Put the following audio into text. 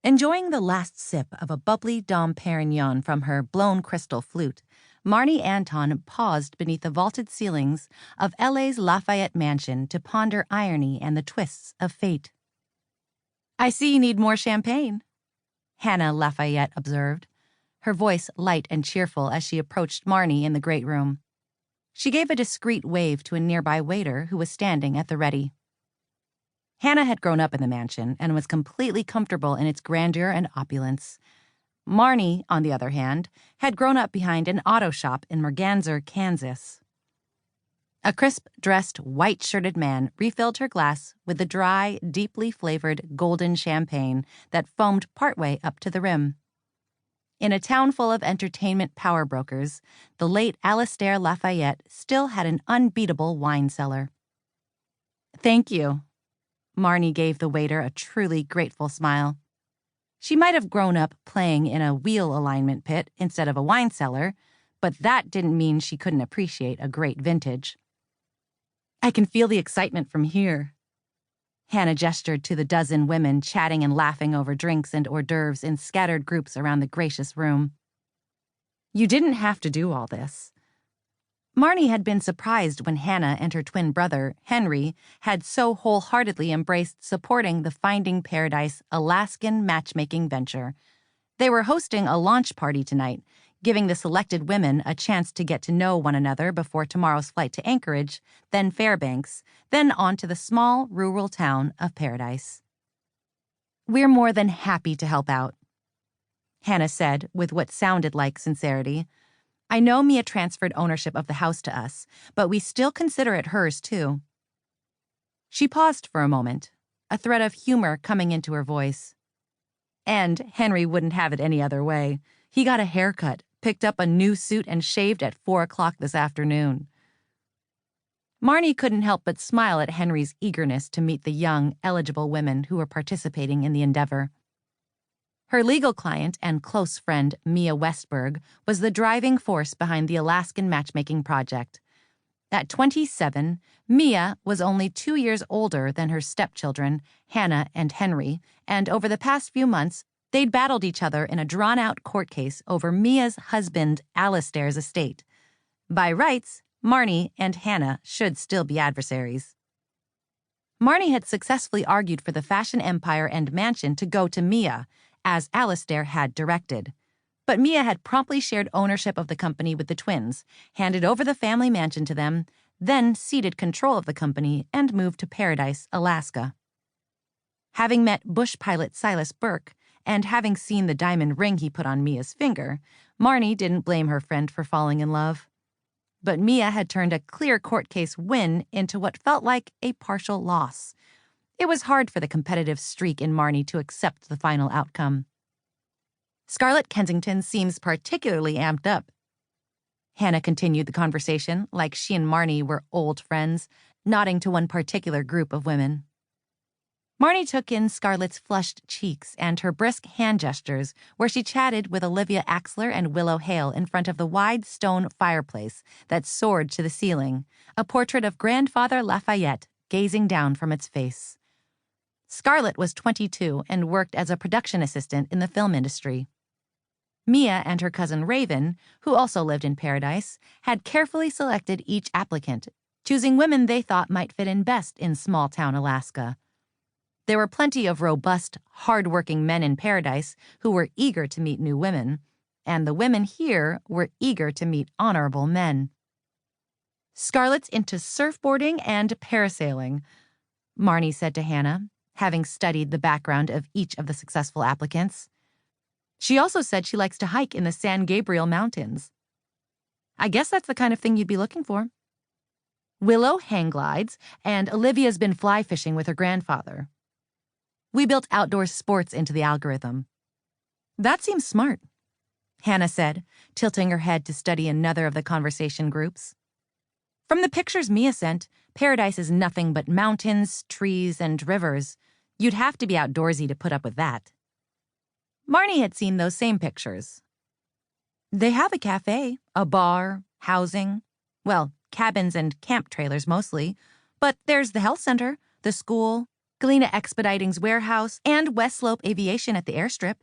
Enjoying the last sip of a bubbly Dom Perignon from her blown crystal flute, Marnie Anton paused beneath the vaulted ceilings of LA's Lafayette mansion to ponder irony and the twists of fate. "I see you need more champagne," Hannah Lafayette observed, her voice light and cheerful as she approached Marnie in the great room. She gave a discreet wave to a nearby waiter who was standing at the ready. Hannah had grown up in the mansion and was completely comfortable in its grandeur and opulence. Marnie, on the other hand, had grown up behind an auto shop in Merganser, Kansas. A crisp-dressed, white-shirted man refilled her glass with the dry, deeply flavored golden champagne that foamed partway up to the rim. In a town full of entertainment power brokers, the late Alastair Lafayette still had an unbeatable wine cellar. "Thank you." Marnie gave the waiter a truly grateful smile. She might have grown up playing in a wheel alignment pit instead of a wine cellar, but that didn't mean she couldn't appreciate a great vintage. "I can feel the excitement from here." Hannah gestured to the dozen women chatting and laughing over drinks and hors d'oeuvres in scattered groups around the gracious room. "You didn't have to do all this." Marnie had been surprised when Hannah and her twin brother, Henry, had so wholeheartedly embraced supporting the Finding Paradise Alaskan matchmaking venture. They were hosting a launch party tonight, giving the selected women a chance to get to know one another before tomorrow's flight to Anchorage, then Fairbanks, then on to the small, rural town of Paradise. "We're more than happy to help out," Hannah said with what sounded like sincerity. "I know Mia transferred ownership of the house to us, but we still consider it hers, too." She paused for a moment, a thread of humor coming into her voice. "And Henry wouldn't have it any other way. He got a haircut, picked up a new suit, and shaved at 4 o'clock this afternoon." Marnie couldn't help but smile at Henry's eagerness to meet the young, eligible women who were participating in the endeavor. Her legal client and close friend, Mia Westberg, was the driving force behind the Alaskan matchmaking project. At 27, Mia was only 2 years older than her stepchildren, Hannah and Henry, and over the past few months, they'd battled each other in a drawn-out court case over Mia's husband, Alastair's estate. By rights, Marnie and Hannah should still be adversaries. Marnie had successfully argued for the fashion empire and mansion to go to Mia, as Alastair had directed. But Mia had promptly shared ownership of the company with the twins, handed over the family mansion to them, then ceded control of the company and moved to Paradise, Alaska. Having met bush pilot Silas Burke, and having seen the diamond ring he put on Mia's finger, Marnie didn't blame her friend for falling in love. But Mia had turned a clear court case win into what felt like a partial loss. It was hard for the competitive streak in Marnie to accept the final outcome. "Scarlett Kensington seems particularly amped up." Hannah continued the conversation like she and Marnie were old friends, nodding to one particular group of women. Marnie took in Scarlett's flushed cheeks and her brisk hand gestures where she chatted with Olivia Axler and Willow Hale in front of the wide stone fireplace that soared to the ceiling, a portrait of Grandfather Lafayette gazing down from its face. Scarlett was 22 and worked as a production assistant in the film industry. Mia and her cousin Raven, who also lived in Paradise, had carefully selected each applicant, choosing women they thought might fit in best in small-town Alaska. There were plenty of robust, hard-working men in Paradise who were eager to meet new women, and the women here were eager to meet honorable men. "Scarlett's into surfboarding and parasailing," Marnie said to Hannah, having studied the background of each of the successful applicants. "She also said she likes to hike in the San Gabriel Mountains. I guess that's the kind of thing you'd be looking for." "Willow hang glides, and Olivia's been fly fishing with her grandfather. We built outdoor sports into the algorithm." "That seems smart," Hannah said, tilting her head to study another of the conversation groups. "From the pictures Mia sent, Paradise is nothing but mountains, trees, and rivers. You'd have to be outdoorsy to put up with that." Marnie had seen those same pictures. "They have a cafe, a bar, housing, well, cabins and camp trailers mostly, but there's the health center, the school, Galena Expediting's warehouse, and West Slope Aviation at the airstrip.